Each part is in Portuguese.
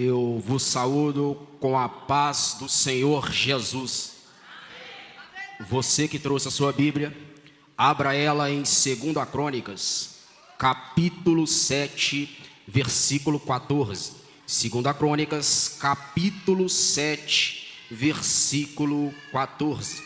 Eu vos saúdo com a paz do Senhor Jesus. Você que trouxe a sua Bíblia, abra ela em 2 Crônicas, capítulo 7, versículo 14. 2 Crônicas, capítulo 7, versículo 14.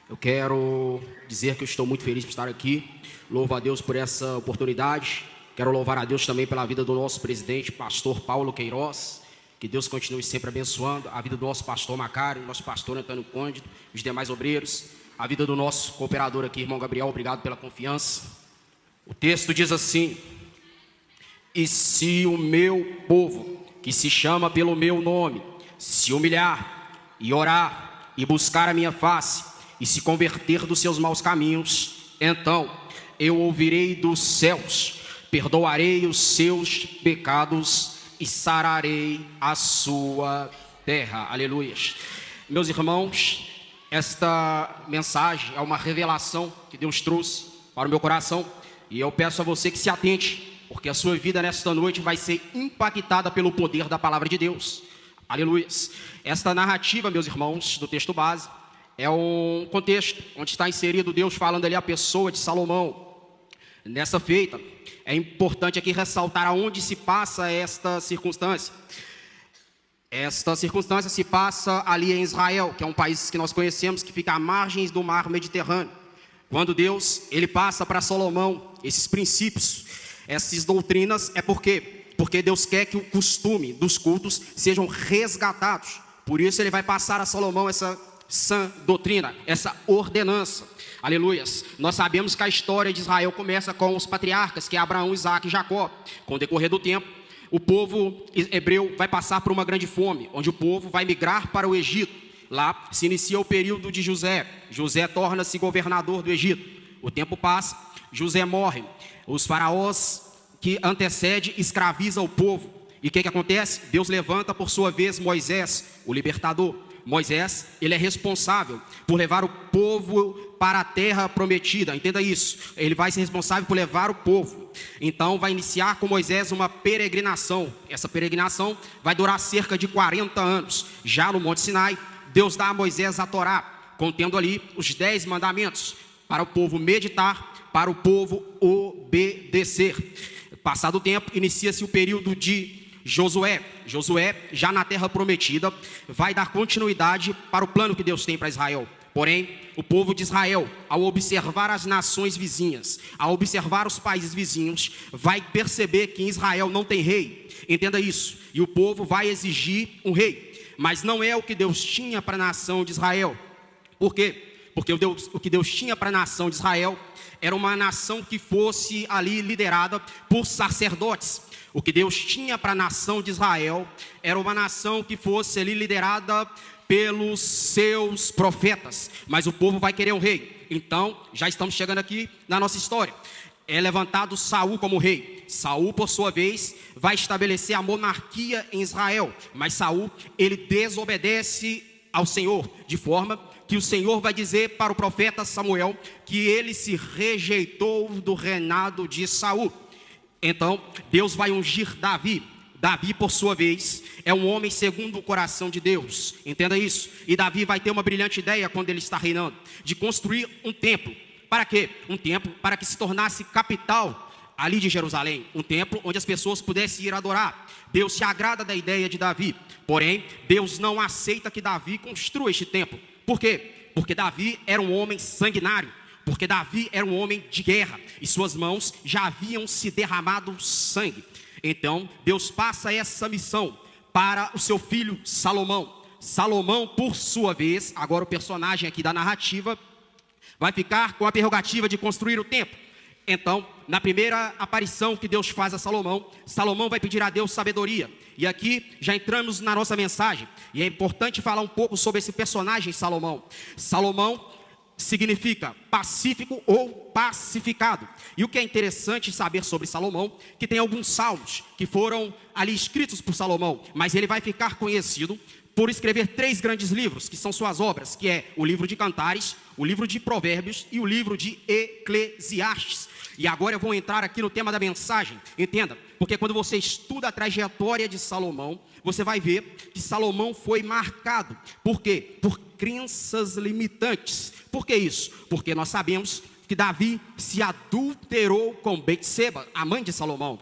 Eu quero dizer que eu estou muito feliz por estar aqui. Louvo a Deus por essa oportunidade. Quero louvar a Deus também pela vida do nosso presidente, pastor Paulo Queiroz. Que Deus continue sempre abençoando a vida do nosso pastor Macário, nosso pastor Antônio Cândido, os demais obreiros, a vida do nosso cooperador aqui, irmão Gabriel, obrigado pela confiança. O texto diz assim: e se o meu povo, que se chama pelo meu nome, se humilhar e orar e buscar a minha face e se converter dos seus maus caminhos, então eu ouvirei dos céus, perdoarei os seus pecados e sararei a sua terra. Aleluia. Meus irmãos, esta mensagem é uma revelação que Deus trouxe para o meu coração, e eu peço a você que se atente, porque a sua vida nesta noite vai ser impactada pelo poder da palavra de Deus. Aleluia. Esta narrativa, meus irmãos, do texto base, é um contexto onde está inserido Deus falando ali a pessoa de Salomão. Nessa feita, é importante aqui ressaltar aonde se passa esta circunstância. Esta circunstância se passa ali em Israel, que é um país que nós conhecemos, que fica à margens do mar Mediterrâneo. Quando Deus, ele passa para Salomão esses princípios, essas doutrinas, é porque Deus quer que o costume dos cultos sejam resgatados. Por isso ele vai passar a Salomão essa sã doutrina, essa ordenança. Aleluias. Nós sabemos que a história de Israel começa com os patriarcas, que é Abraão, Isaque e Jacó. Com o decorrer do tempo, o povo hebreu vai passar por uma grande fome, onde o povo vai migrar para o Egito. Lá se inicia o período de José. José torna-se governador do Egito. O tempo passa, José morre. Os faraós que antecede escraviza o povo. E o que acontece? Deus levanta por sua vez Moisés, o libertador. Moisés, ele é responsável por levar o povo para a terra prometida. Entenda isso. Ele vai ser responsável por levar o povo. Então vai iniciar com Moisés uma peregrinação. Essa peregrinação vai durar cerca de 40 anos. Já no Monte Sinai, Deus dá a Moisés a Torá, contendo ali os 10 mandamentos, para o povo meditar, para o povo obedecer. Passado o tempo, inicia-se o período de Josué, já na terra prometida, vai dar continuidade para o plano que Deus tem para Israel. Porém, o povo de Israel, ao observar as nações vizinhas, ao observar os países vizinhos, vai perceber que em Israel não tem rei. Entenda isso. E o povo vai exigir um rei. Mas não é o que Deus tinha para a nação de Israel. Por quê? Porque o que Deus tinha para a nação de Israel era uma nação que fosse ali liderada por sacerdotes. O que Deus tinha para a nação de Israel era uma nação que fosse ali liderada pelos seus profetas. Mas o povo vai querer um rei. Então, já estamos chegando aqui na nossa história. É levantado Saul como rei. Saul, por sua vez, vai estabelecer a monarquia em Israel. Mas Saul, ele desobedece ao Senhor, de forma que o Senhor vai dizer para o profeta Samuel que ele se rejeitou do reinado de Saul. Então, Deus vai ungir Davi. Davi, por sua vez, é um homem segundo o coração de Deus. Entenda isso. E Davi vai ter uma brilhante ideia quando ele está reinando, de construir um templo. Para quê? Um templo para que se tornasse capital ali de Jerusalém. Um templo onde as pessoas pudessem ir adorar. Deus se agrada da ideia de Davi. Porém, Deus não aceita que Davi construa este templo. Por quê? Porque Davi era um homem sanguinário. Porque Davi era um homem de guerra e suas mãos já haviam se derramado sangue. Então Deus passa essa missão para o seu filho Salomão. Salomão, por sua vez, agora o personagem aqui da narrativa, vai ficar com a prerrogativa de construir o templo. Então, na primeira aparição que Deus faz a Salomão, Salomão vai pedir a Deus sabedoria. E aqui já entramos na nossa mensagem. E é importante falar um pouco sobre esse personagem Salomão. Salomão significa pacífico ou pacificado. E o que é interessante saber sobre Salomão, que tem alguns salmos que foram ali escritos por Salomão, mas ele vai ficar conhecido por escrever 3 grandes livros, que são suas obras, que é o livro de Cantares, o livro de Provérbios e o livro de Eclesiastes. E agora eu vou entrar aqui no tema da mensagem. Entenda, porque quando você estuda a trajetória de Salomão, você vai ver que Salomão foi marcado. Por quê? Por crenças limitantes. Por que isso? Porque nós sabemos que Davi se adulterou com Betseba, a mãe de Salomão.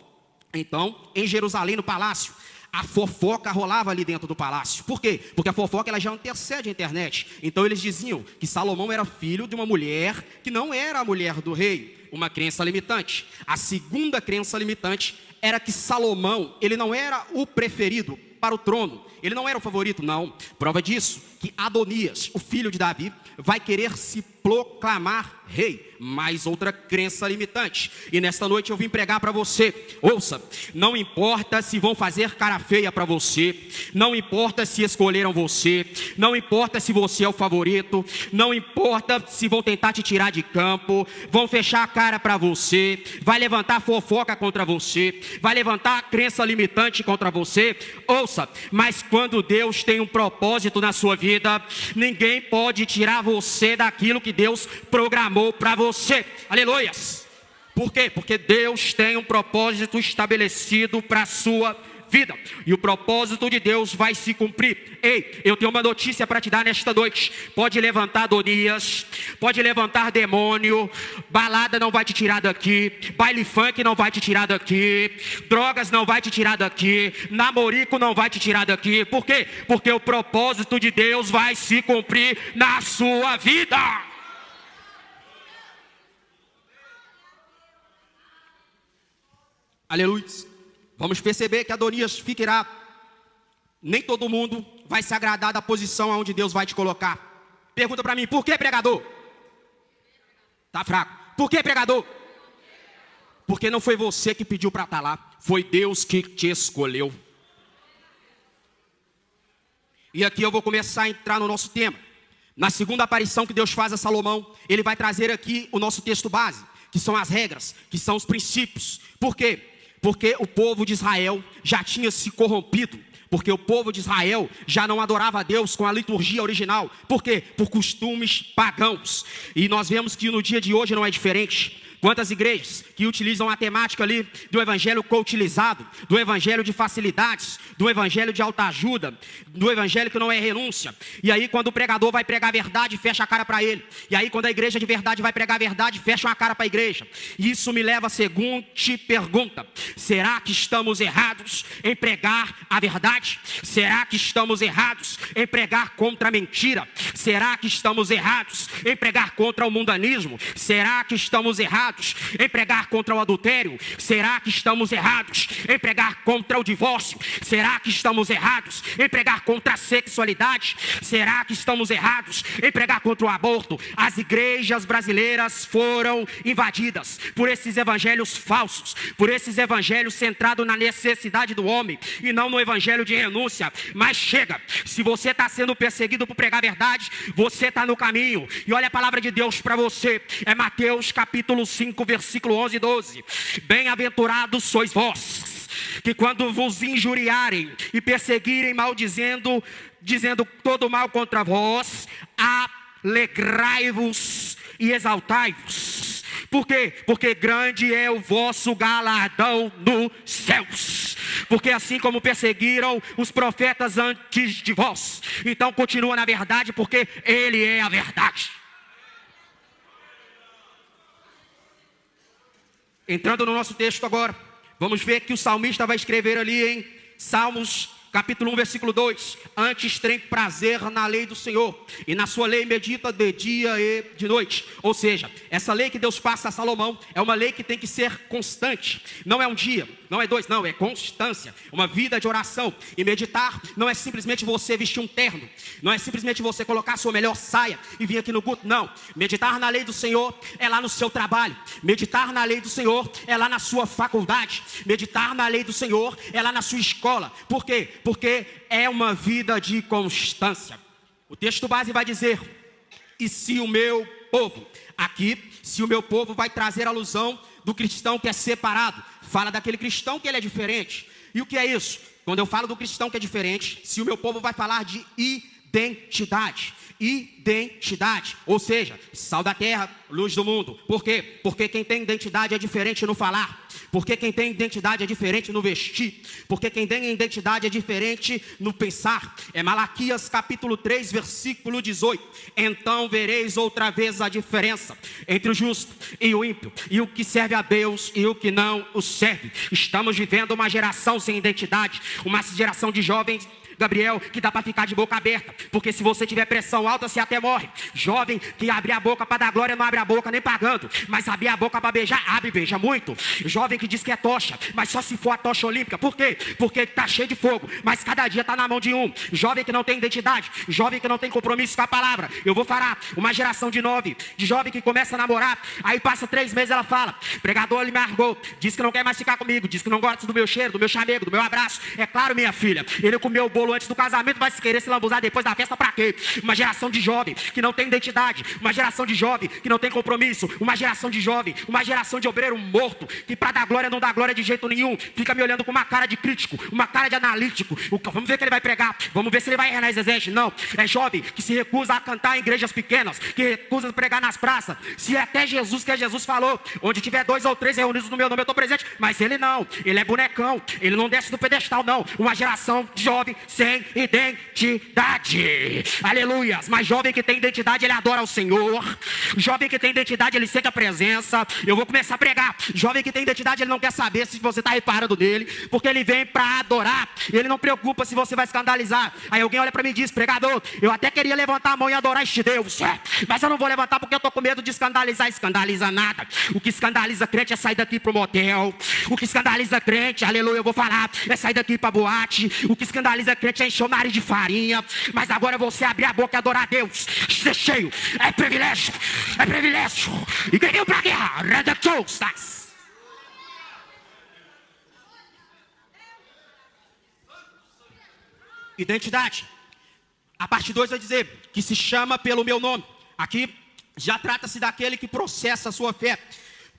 Então, em Jerusalém, no palácio, a fofoca rolava ali dentro do palácio. Por quê? Porque a fofoca ela já antecede a internet. Então eles diziam que Salomão era filho de uma mulher que não era a mulher do rei. Uma crença limitante. A segunda crença limitante era que Salomão, ele não era o preferido para o trono. Ele não era o favorito, não. Prova disso, que Adonias, o filho de Davi, vai querer se proclamar rei. Mais outra crença limitante. E nesta noite eu vim pregar para você. Ouça, não importa se vão fazer cara feia para você, não importa se escolheram você, não importa se você é o favorito, não importa se vão tentar te tirar de campo, vão fechar a cara para você, vai levantar fofoca contra você, vai levantar crença limitante contra você. Ouça, mas quando Deus tem um propósito na sua vida, ninguém pode tirar você daquilo que Deus programou para você. Aleluias. Por quê? Porque Deus tem um propósito estabelecido para a sua vida. E o propósito de Deus vai se cumprir. Ei, eu tenho uma notícia para te dar nesta noite. Pode levantar Adonias, pode levantar demônio, balada não vai te tirar daqui, baile funk não vai te tirar daqui, drogas não vai te tirar daqui, namorico não vai te tirar daqui. Por quê? Porque o propósito de Deus vai se cumprir na sua vida. Aleluia. Vamos perceber que Adonias fica irado. Nem todo mundo vai se agradar da posição aonde Deus vai te colocar. Pergunta para mim, por que pregador? Tá fraco. Por que pregador? Porque não foi você que pediu para estar lá, foi Deus que te escolheu. E aqui eu vou começar a entrar no nosso tema. Na segunda aparição que Deus faz a Salomão, ele vai trazer aqui o nosso texto base, que são as regras, que são os princípios. Por quê? Porque o povo de Israel já tinha se corrompido. Porque o povo de Israel já não adorava a Deus com a liturgia original. Por quê? Por costumes pagãos. E nós vemos que no dia de hoje não é diferente. Quantas igrejas que utilizam a temática ali do evangelho co-utilizado, do evangelho de facilidades, do evangelho de autoajuda, do evangelho que não é renúncia. E aí quando o pregador vai pregar a verdade, fecha a cara para ele. E aí quando a igreja de verdade vai pregar a verdade, fecha a cara para a igreja. E isso me leva à seguinte pergunta: será que estamos errados em pregar a verdade? Será que estamos errados em pregar contra a mentira? Será que estamos errados em pregar contra o mundanismo? Será que estamos errados em pregar contra o adultério? Será que estamos errados em pregar contra o divórcio? Será que estamos errados em pregar contra a sexualidade? Será que estamos errados em pregar contra o aborto? As igrejas brasileiras foram invadidas por esses evangelhos falsos, por esses evangelhos centrados na necessidade do homem e não no evangelho de renúncia. Mas chega, se você está sendo perseguido por pregar a verdade, você está no caminho. E olha a palavra de Deus para você, é Mateus capítulo 5, versículo 11 e 12. Bem-aventurados sois vós, que quando vos injuriarem e perseguirem, maldizendo, dizendo todo mal contra vós, alegrai-vos e exaltai-vos. Por quê? Porque grande é o vosso galardão nos céus. Porque assim como perseguiram os profetas antes de vós, então continua na verdade, porque Ele é a verdade. Entrando no nosso texto agora, vamos ver que o salmista vai escrever ali em Salmos capítulo 1, versículo 2. Antes tem prazer na lei do Senhor, e na sua lei medita de dia e de noite. Ou seja, essa lei que Deus passa a Salomão é uma lei que tem que ser constante. Não é um dia, não é dois, não, é constância. Uma vida de oração. E meditar não é simplesmente você vestir um terno, não é simplesmente você colocar a sua melhor saia e vir aqui no culto, não. Meditar na lei do Senhor é lá no seu trabalho. Meditar na lei do Senhor é lá na sua faculdade. Meditar na lei do Senhor é lá na sua escola. Por quê? Porque é uma vida de constância. O texto base vai dizer: e se o meu povo, aqui, se o meu povo vai trazer alusão do cristão que é separado. Fala daquele cristão que ele é diferente. E o que é isso? Quando eu falo do cristão que é diferente, se o meu povo vai falar de identidade. identidade, ou seja, sal da terra, luz do mundo. Por quê? Porque quem tem identidade é diferente no falar. Porque quem tem identidade é diferente no vestir. Porque quem tem identidade é diferente no pensar. É Malaquias capítulo 3, versículo 18. Então vereis outra vez a diferença entre o justo e o ímpio, e o que serve a Deus e o que não o serve. Estamos vivendo uma geração sem identidade, uma geração de jovens, Gabriel, que dá para ficar de boca aberta, porque se você tiver pressão alta, você até morre. Jovem que abre a boca para dar glória, não abre a boca nem pagando, mas abrir a boca para beijar, abre e beija muito. Jovem que diz que é tocha, mas só se for a tocha olímpica. Por quê? Porque está cheio de fogo, mas cada dia está na mão de um. Jovem que não tem identidade, jovem que não tem compromisso com a palavra. Eu vou falar, uma geração de jovem que começa a namorar, aí passa 3 meses, ela fala: pregador, ele me largou, diz que não quer mais ficar comigo, diz que não gosta do meu cheiro, do meu chamego, do meu abraço. É claro, minha filha, ele comeu o bolo antes do casamento, vai se querer se lambuzar depois da festa pra quê? Uma geração de jovem que não tem identidade, uma geração de jovem que não tem compromisso, uma geração de jovem, uma geração de obreiro morto, que pra dar glória não dá glória de jeito nenhum, fica me olhando com uma cara de crítico, uma cara de analítico. Vamos ver o que ele vai pregar, vamos ver se ele vai errar nas exégese. Não, é jovem que se recusa a cantar em igrejas pequenas, que recusa a pregar nas praças. Se é até Jesus, que Jesus falou: onde tiver 2 ou 3 reunidos no meu nome, eu estou presente. Mas ele não, ele é bonecão, ele não desce do pedestal, não. Uma geração de jovem sem identidade, aleluia. Mas jovem que tem identidade, ele adora o Senhor. Jovem que tem identidade, ele sente a presença. Eu vou começar a pregar. Jovem que tem identidade, ele não quer saber se você está reparando nele, porque ele vem para adorar. Ele não preocupa se você vai escandalizar. Aí alguém olha para mim e diz: pregador, eu até queria levantar a mão e adorar este Deus, mas eu não vou levantar porque eu estou com medo de escandalizar. Escandaliza nada. O que escandaliza crente é sair daqui para o motel. O que escandaliza crente, aleluia, eu vou falar, é sair daqui para boate. O que escandaliza crente é encher o nariz de farinha. Mas agora você abrir a boca e adorar a Deus, ser cheio, é privilégio, é privilégio. E quem veio para a guerra, redactostas. Identidade. A parte 2 vai dizer que se chama pelo meu nome. Aqui já trata-se daquele que processa a sua fé.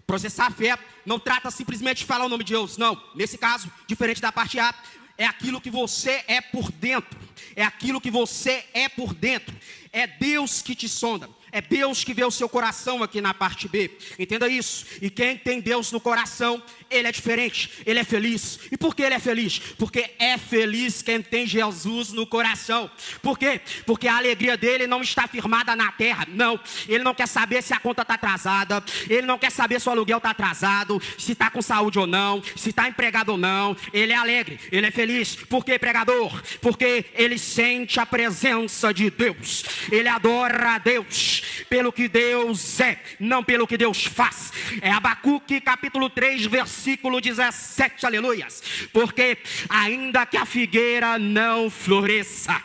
Processar a fé não trata simplesmente de falar o nome de Deus, não. Nesse caso, diferente da parte A, é aquilo que você é por dentro. É aquilo que você é por dentro. É Deus que te sonda. É Deus que vê o seu coração aqui na parte B. Entenda isso. E quem tem Deus no coração, ele é diferente, ele é feliz. E por que ele é feliz? Porque é feliz quem tem Jesus no coração. Por quê? Porque a alegria dele não está firmada na terra. Não, ele não quer saber se a conta está atrasada. Ele não quer saber se o aluguel está atrasado, se está com saúde ou não, se está empregado ou não. Ele é alegre, ele é feliz. Por quê, pregador? Porque ele sente a presença de Deus. Ele adora a Deus pelo que Deus é, não pelo que Deus faz. É Abacuque capítulo 3, versículo 17, aleluias. Porque ainda que a figueira não floresça,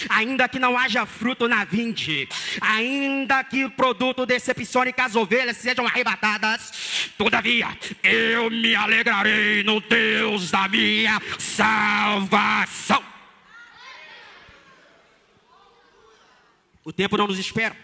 ainda que não haja fruto na vinde, ainda que o produto decepcione, que as ovelhas sejam arrebatadas, todavia eu me alegrarei no Deus da minha salvação. O tempo não nos espera.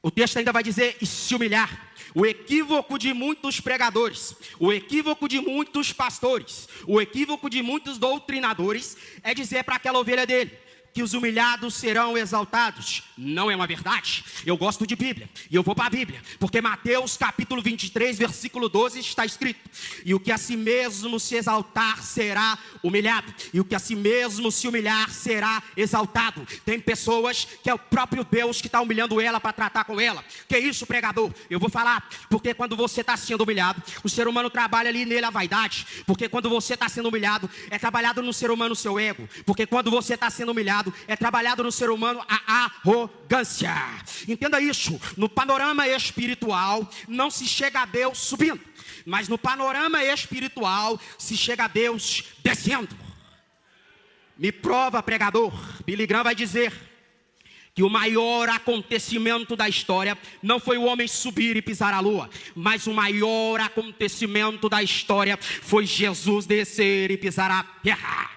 O texto ainda vai dizer: e se humilhar. O equívoco de muitos pregadores, o equívoco de muitos pastores, o equívoco de muitos doutrinadores é dizer para aquela ovelha dele que os humilhados serão exaltados. Não é uma verdade. Eu gosto de Bíblia e eu vou para a Bíblia, porque Mateus capítulo 23, versículo 12 está escrito: e o que a si mesmo se exaltar será humilhado, e o que a si mesmo se humilhar será exaltado. Tem pessoas que é o próprio Deus que está humilhando ela para tratar com ela. Que isso, pregador? Eu vou falar, porque quando você está sendo humilhado, o ser humano trabalha ali nele a vaidade. Porque quando você está sendo humilhado, é trabalhado no ser humano o seu ego. Porque quando você está sendo humilhado, é trabalhado no ser humano a arrogância. Entenda isso. No panorama espiritual não se chega a Deus subindo, mas no panorama espiritual se chega a Deus descendo. Me prova, pregador. Billy Graham vai dizer que o maior acontecimento da história não foi o homem subir e pisar a lua, mas o maior acontecimento da história foi Jesus descer e pisar a terra.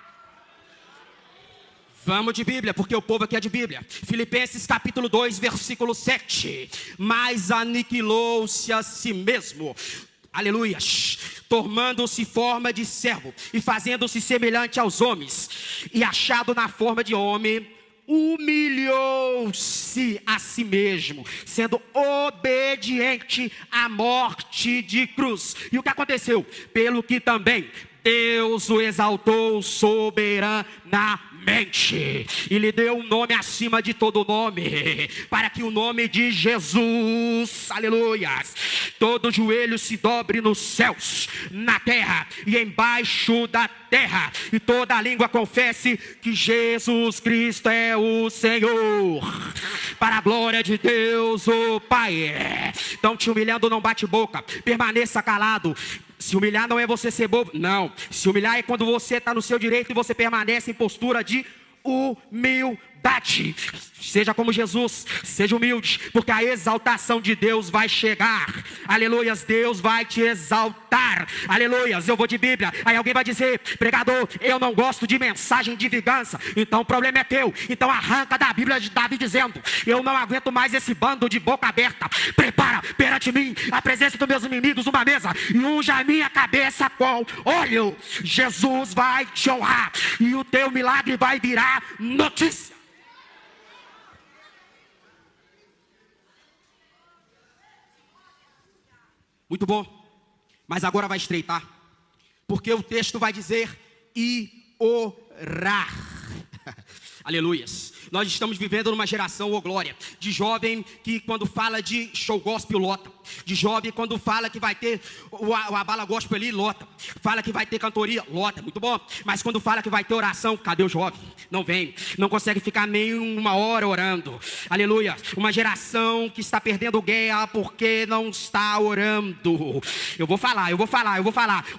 Vamos de Bíblia, porque o povo aqui é de Bíblia. Filipenses capítulo 2, versículo 7. Mas aniquilou-se a si mesmo, aleluias, tomando-se forma de servo e fazendo-se semelhante aos homens, e achado na forma de homem, humilhou-se a si mesmo, sendo obediente à morte de cruz. E o que aconteceu? Pelo que também Deus o exaltou soberanamente e lhe deu um nome acima de todo nome, para que o nome de Jesus, aleluia, todo joelho se dobre nos céus, na terra e embaixo da terra, e toda língua confesse que Jesus Cristo é o Senhor, para a glória de Deus o Pai. Então, te humilhando, não bate boca, permaneça calado. Se humilhar não é você ser bobo, não. Se humilhar é quando você está no seu direito e você permanece em postura de humildade. Seja como Jesus, seja humilde, porque a exaltação de Deus vai chegar. Aleluias, Deus vai te exaltar. Aleluias, eu vou de Bíblia. Aí alguém vai dizer: pregador, eu não gosto de mensagem de vingança. Então o problema é teu. Então arranca da Bíblia de Davi dizendo: eu não aguento mais esse bando de boca aberta. Prepara perante mim a presença dos meus inimigos uma mesa e unja a minha cabeça com óleo. Jesus vai te honrar e o teu milagre vai virar notícia. Muito bom, mas agora vai estreitar, porque o texto vai dizer: e orar. Aleluias. Nós estamos vivendo numa geração, ô glória, de jovem que quando fala de show gospel lota, de jovem quando fala que vai ter a bala gospel ali, lota, fala que vai ter cantoria, lota, muito bom, mas quando fala que vai ter oração, cadê o jovem? Não vem, não consegue ficar nem uma hora orando. Aleluia. Uma geração que está perdendo guerra porque não está orando. Eu vou falar.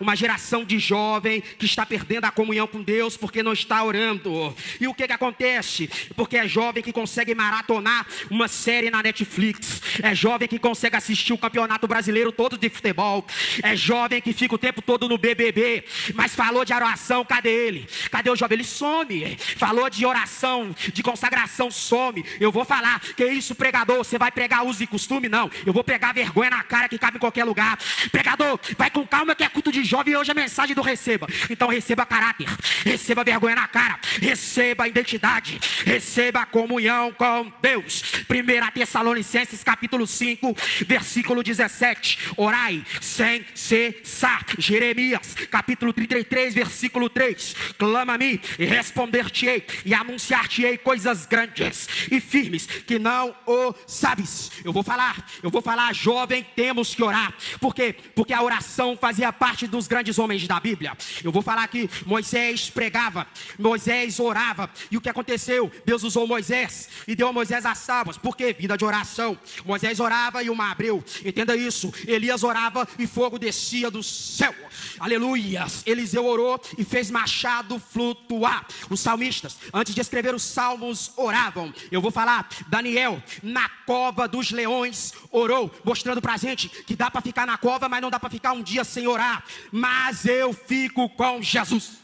Uma geração de jovem que está perdendo a comunhão com Deus porque não está orando. E o que acontece? Porque é jovem que consegue maratonar uma série na Netflix, é jovem que consegue assistir o campeonato brasileiro todo de futebol, é jovem que fica o tempo todo no BBB, mas falou de oração, cadê ele? Cadê o jovem? Ele some. Falou de oração, de consagração, some. Eu vou falar: que isso, pregador? Você vai pregar uso e costume? Não, eu vou pregar vergonha na cara que cabe em qualquer lugar. Pregador, vai com calma que é culto de jovem e hoje é mensagem do receba. Então receba caráter, receba vergonha na cara, receba identidade, receba a comunhão com Deus. 1 Tessalonicenses capítulo 5, versículo 17. Orai sem cessar. Jeremias capítulo 33, versículo 3. Clama a mim e responder-te-ei e anunciar-te-ei coisas grandes e firmes que não o sabes. Eu vou falar, jovem, temos que orar. Por quê? Porque a oração fazia parte dos grandes homens da Bíblia. Eu vou falar que Moisés pregava, Moisés orava. E o que aconteceu? Deus usou Moisés e deu a Moisés as tábuas. Por quê? Vida de oração. Moisés orava e o mar abriu. Entenda isso. Elias orava e fogo descia do céu. Aleluia. Eliseu orou e fez machado flutuar. Os salmistas, antes de escrever os salmos, oravam. Eu vou falar: Daniel, na cova dos leões, orou, mostrando pra gente que dá para ficar na cova, mas não dá para ficar um dia sem orar. Mas eu fico com Jesus.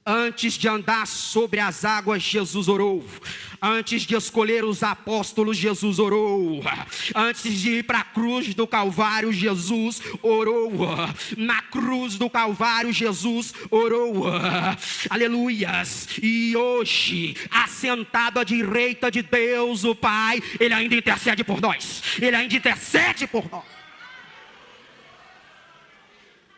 Antes de andar sobre as águas, Jesus orou. Antes de escolher os apóstolos, Jesus orou. Antes de ir para a cruz do Calvário, Jesus orou. Na cruz do Calvário, Jesus orou. Aleluias. E hoje, assentado à direita de Deus, o Pai, Ele ainda intercede por nós. Ele ainda intercede por nós.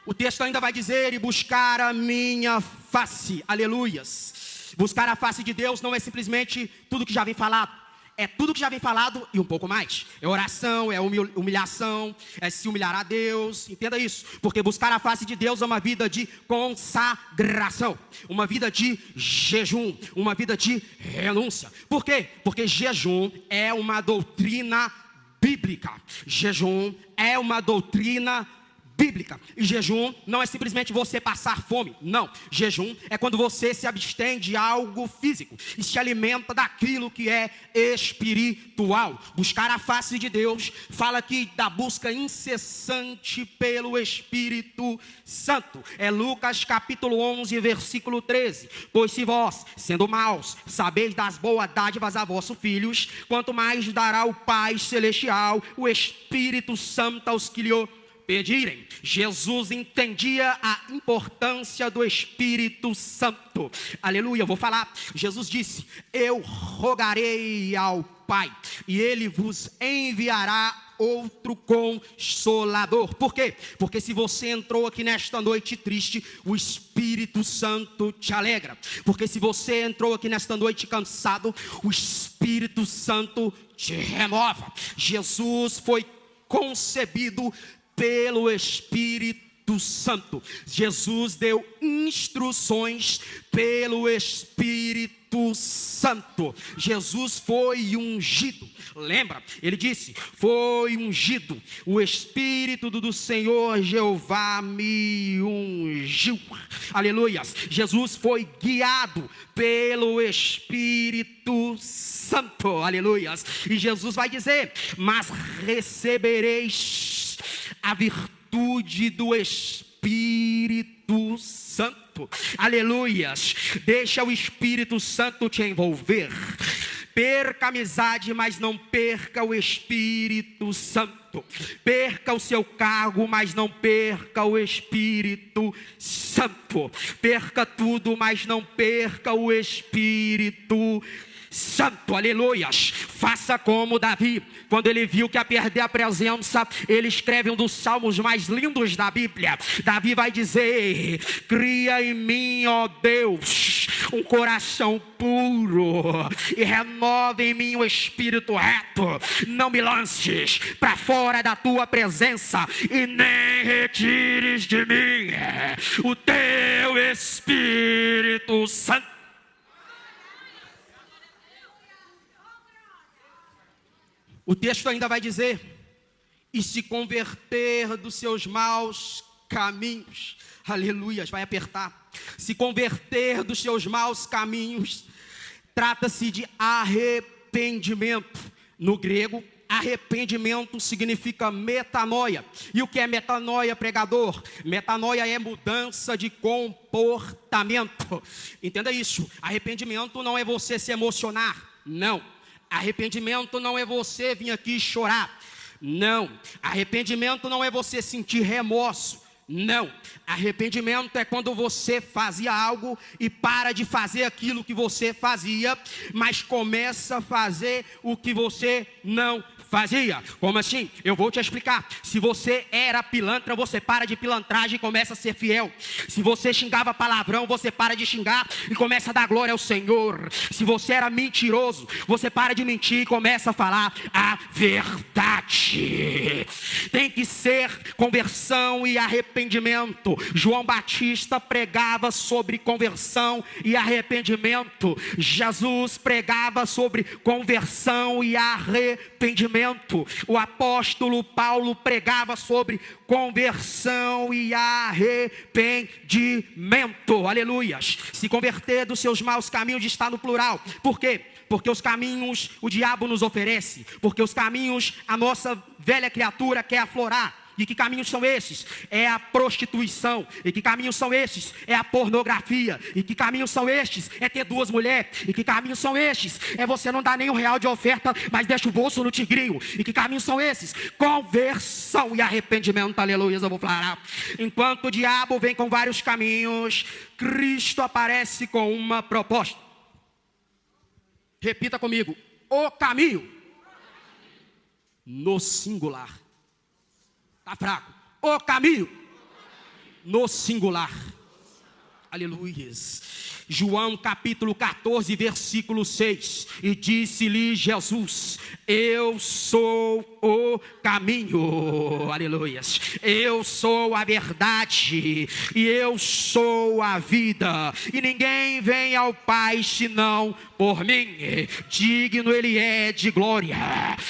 O texto ainda vai dizer: e buscar a minha face. Aleluias. Buscar a face de Deus não é simplesmente tudo que já vem falado. É tudo que já vem falado e um pouco mais. É oração, é humilhação, é se humilhar a Deus. Entenda isso. Porque buscar a face de Deus é uma vida de consagração, uma vida de jejum, uma vida de renúncia. Por quê? Porque jejum é uma doutrina bíblica. Jejum é uma doutrina bíblica. E jejum não é simplesmente você passar fome. Não. Jejum é quando você se abstém de algo físico e se alimenta daquilo que é espiritual. Buscar a face de Deus fala aqui da busca incessante pelo Espírito Santo. É Lucas capítulo 11, versículo 13. Pois se vós, sendo maus, sabeis das boas dádivas a vossos filhos, quanto mais dará o Pai Celestial, o Espírito Santo aos que lhe pedirem. Jesus entendia a importância do Espírito Santo. Aleluia, vou falar. Jesus disse: eu rogarei ao Pai, e Ele vos enviará outro Consolador. Por quê? Porque se você entrou aqui nesta noite triste, o Espírito Santo te alegra. Porque se você entrou aqui nesta noite cansado, o Espírito Santo te renova. Jesus foi concebido pelo Espírito Santo. Jesus deu instruções pelo Espírito Santo. Jesus foi ungido. Lembra? Ele disse: foi ungido. O Espírito do Senhor Jeová me ungiu. Aleluias. Jesus foi guiado pelo Espírito Santo. Aleluias. E Jesus vai dizer: mas recebereis a virtude do Espírito Santo. Aleluias. Deixa o Espírito Santo te envolver. Perca a amizade, mas não perca o Espírito Santo. Perca o seu cargo, mas não perca o Espírito Santo. Perca tudo, mas não perca o Espírito Santo. Aleluias. Faça como Davi, quando ele viu que ia perder a presença, ele escreve um dos salmos mais lindos da Bíblia. Davi vai dizer: cria em mim, ó Deus, um coração puro, e renova em mim o espírito reto. Não me lances para fora da tua presença, e nem retires de mim o teu Espírito Santo. O texto ainda vai dizer: e se converter dos seus maus caminhos. Aleluias, vai apertar. Se converter dos seus maus caminhos. Trata-se de arrependimento. No grego, arrependimento significa metanoia. E o que é metanoia, pregador? Metanoia é mudança de comportamento. Entenda isso. Arrependimento não é você se emocionar. Não. Arrependimento não é você vir aqui chorar. Não. Arrependimento não é você sentir remorso. Não. Arrependimento é quando você fazia algo e para de fazer aquilo que você fazia, mas começa a fazer o que você não fazia. Como assim? Eu vou te explicar. Se você era pilantra, você para de pilantragem e começa a ser fiel. Se você xingava palavrão, você para de xingar e começa a dar glória ao Senhor. Se você era mentiroso, você para de mentir e começa a falar a verdade. Tem que ser conversão e arrependimento. João Batista pregava sobre conversão e arrependimento. Jesus pregava sobre conversão e arrependimento. O apóstolo Paulo pregava sobre conversão e arrependimento. Aleluias. Se converter dos seus maus caminhos está no plural. Por quê? Porque os caminhos o diabo nos oferece. Porque os caminhos a nossa velha criatura quer aflorar. E que caminhos são esses? É a prostituição. E que caminhos são esses? É a pornografia. E que caminhos são estes? É ter duas mulheres. E que caminhos são estes? É você não dar nem R$1 de oferta, mas deixa o bolso no tigrinho. E que caminhos são esses? Conversão e arrependimento. Aleluia, eu vou falar. Enquanto o diabo vem com vários caminhos, Cristo aparece com uma proposta. Repita comigo: o caminho. No singular. Está fraco. O caminho. No singular. Aleluias. João capítulo 14, versículo 6. E disse-lhe Jesus: eu sou o caminho. Aleluias. Eu sou a verdade. E eu sou a vida. E ninguém vem ao Pai senão por mim. Digno Ele é de glória,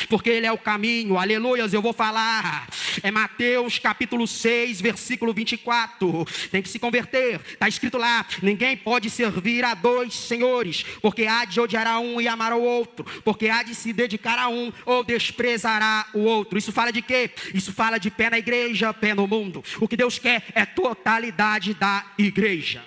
porque Ele é o caminho. Aleluias, eu vou falar. É Mateus capítulo 6, versículo 24. Tem que se converter. Está escrito lá: ninguém pode servir a dois senhores, porque há de odiar a um e amar ao outro, porque há de se dedicar a um ou desprezará o outro. Isso fala de quê? Isso fala de pé na igreja, pé no mundo. O que Deus quer é totalidade da igreja.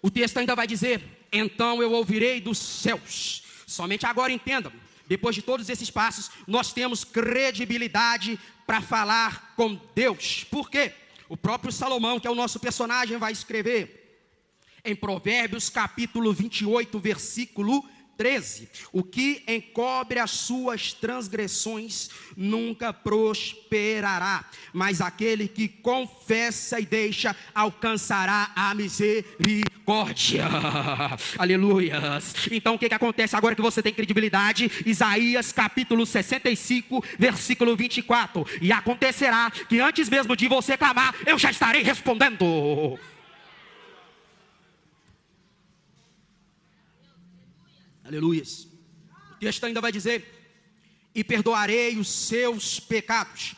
O texto ainda vai dizer: então eu ouvirei dos céus. Somente agora entenda. depois de todos esses passos, nós temos credibilidade para falar com Deus. Por quê? O próprio Salomão, que é o nosso personagem, vai escrever em Provérbios capítulo 28, versículo 13: o que encobre as suas transgressões nunca prosperará, mas aquele que confessa e deixa alcançará a misericórdia. Aleluias. Então o que acontece agora que você tem credibilidade? Isaías capítulo 65, versículo 24: e acontecerá que antes mesmo de você clamar, eu já estarei respondendo. Aleluias. O texto ainda vai dizer: e perdoarei os seus pecados.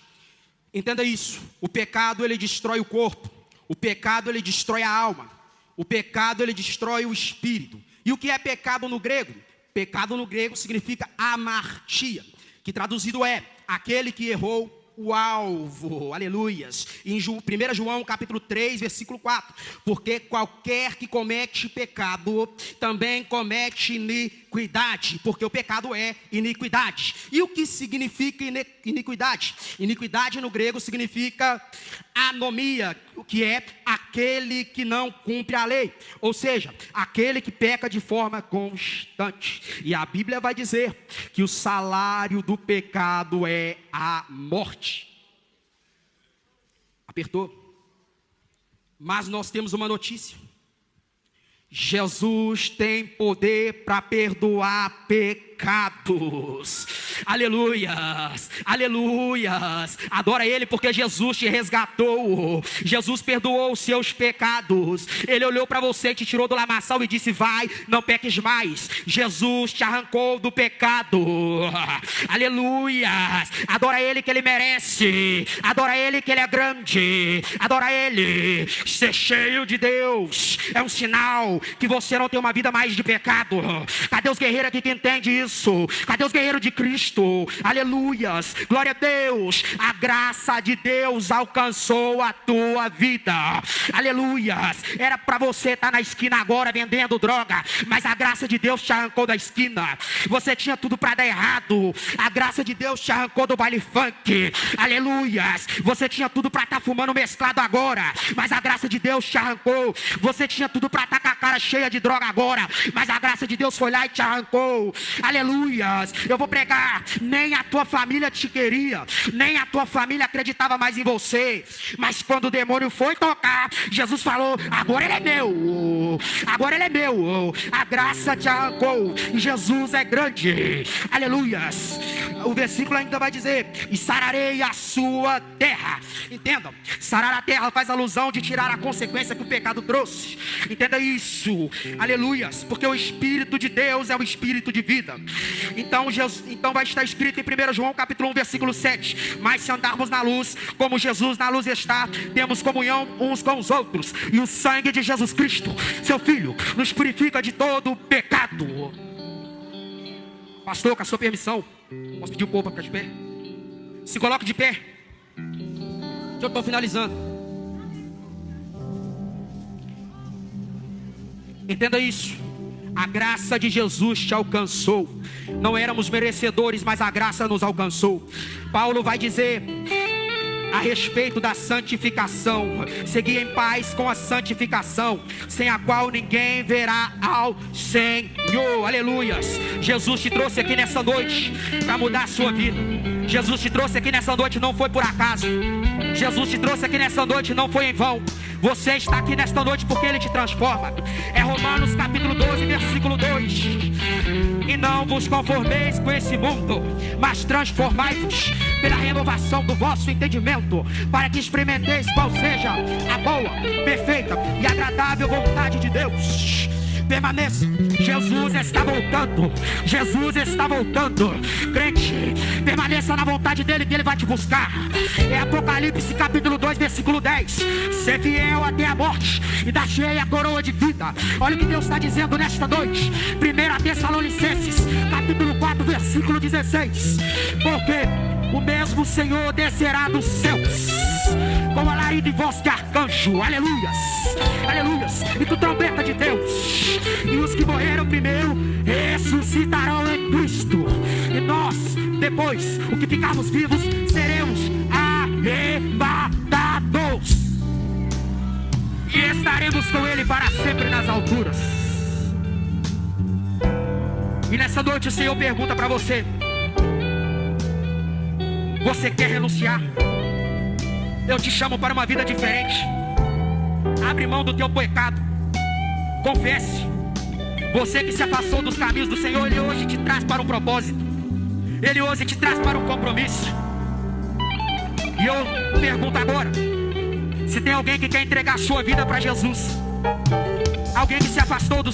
Entenda isso. O pecado, ele destrói o corpo. O pecado, ele destrói a alma. O pecado, ele destrói o espírito. E o que é pecado no grego? Pecado no grego significa amartia, que traduzido é aquele que errou o alvo. Aleluias. Em 1 João capítulo 3, versículo 4: porque qualquer que comete pecado também comete iniquidade, porque o pecado é iniquidade. E o que significa iniquidade? Iniquidade no grego significa anomia, o que é aquele que não cumpre a lei, ou seja, aquele que peca de forma constante. E a Bíblia vai dizer que o salário do pecado é a morte. Apertou? Mas nós temos uma notícia: Jesus tem poder para perdoar pecados. Aleluias, aleluias. Adora Ele, porque Jesus te resgatou. Jesus perdoou os seus pecados. Ele olhou para você e te tirou do lamaçal e disse: vai, não peques mais. Jesus te arrancou do pecado. Aleluias. Adora Ele, que Ele merece. Adora Ele, que Ele é grande. Adora Ele. Ser cheio de Deus é um sinal que você não tem uma vida mais de pecado. Cadê os guerreiros aqui que entendem isso? Cadê os guerreiros de Cristo? Aleluias, glória a Deus. A graça de Deus alcançou a tua vida. Aleluias. Era para você estar na esquina agora vendendo droga, mas a graça de Deus te arrancou da esquina. Você tinha tudo para dar errado, a graça de Deus te arrancou do baile funk. Aleluias. Você tinha tudo para estar fumando mesclado agora, mas a graça de Deus te arrancou. Você tinha tudo para estar com a cara cheia de droga agora, mas a graça de Deus foi lá e te arrancou. Aleluias. Eu vou pregar: nem a tua família te queria, nem a tua família acreditava mais em você, mas quando o demônio foi tocar, Jesus falou: agora ele é meu, agora ele é meu. A graça te arrancou. Jesus é grande. Aleluias. O versículo ainda vai dizer: e sararei a sua terra. Entendam, sarar a terra faz alusão de tirar a consequência que o pecado trouxe. Entenda isso. Aleluias. Porque o Espírito de Deus é o Espírito de vida. Então vai estar escrito em 1 João capítulo 1, versículo 7: mas se andarmos na luz, como Jesus na luz está, temos comunhão uns com os outros, e o sangue de Jesus Cristo, seu Filho, nos purifica de todo pecado. Pastor, com a sua permissão, posso pedir um pouco para ficar de pé? Se coloque de pé. Eu estou finalizando. Entenda isso. A graça de Jesus te alcançou. Não éramos merecedores, mas a graça nos alcançou. Paulo vai dizer a respeito da santificação: segui em paz com a santificação, sem a qual ninguém verá ao Senhor. Aleluias. Jesus te trouxe aqui nessa noite para mudar a sua vida. Jesus te trouxe aqui nessa noite, não foi por acaso. Jesus te trouxe aqui nessa noite, não foi em vão. Você está aqui nesta noite porque Ele te transforma. É Romanos capítulo 12, versículo 2: e não vos conformeis com esse mundo, mas transformai-vos pela renovação do vosso entendimento, para que experimenteis qual seja a boa, perfeita e agradável vontade de Deus. Permaneça. Jesus está voltando. Jesus está voltando. Crente, permaneça na vontade dele, que ele vai te buscar. É Apocalipse capítulo 2, versículo 10: ser fiel até a morte, e dar-te-ei a coroa de vida. Olha o que Deus está dizendo nesta noite. 1 Tessalonicenses capítulo 4, versículo 16: porque o mesmo Senhor descerá dos céus com alarido e voz de arcanjo. Aleluias, aleluias. E com trombeta de Deus, e os que morreram primeiro ressuscitarão em Cristo. E nós, depois, o que ficarmos vivos, seremos arrebatados. E estaremos com Ele para sempre nas alturas. E nessa noite o Senhor pergunta para você: você quer renunciar? Eu te chamo para uma vida diferente. Abre mão do teu pecado. Confesse. Você que se afastou dos caminhos do Senhor, Ele hoje te traz para um propósito. Ele hoje te traz para um compromisso. E eu pergunto agora: se tem alguém que quer entregar a sua vida para Jesus, alguém que se afastou dos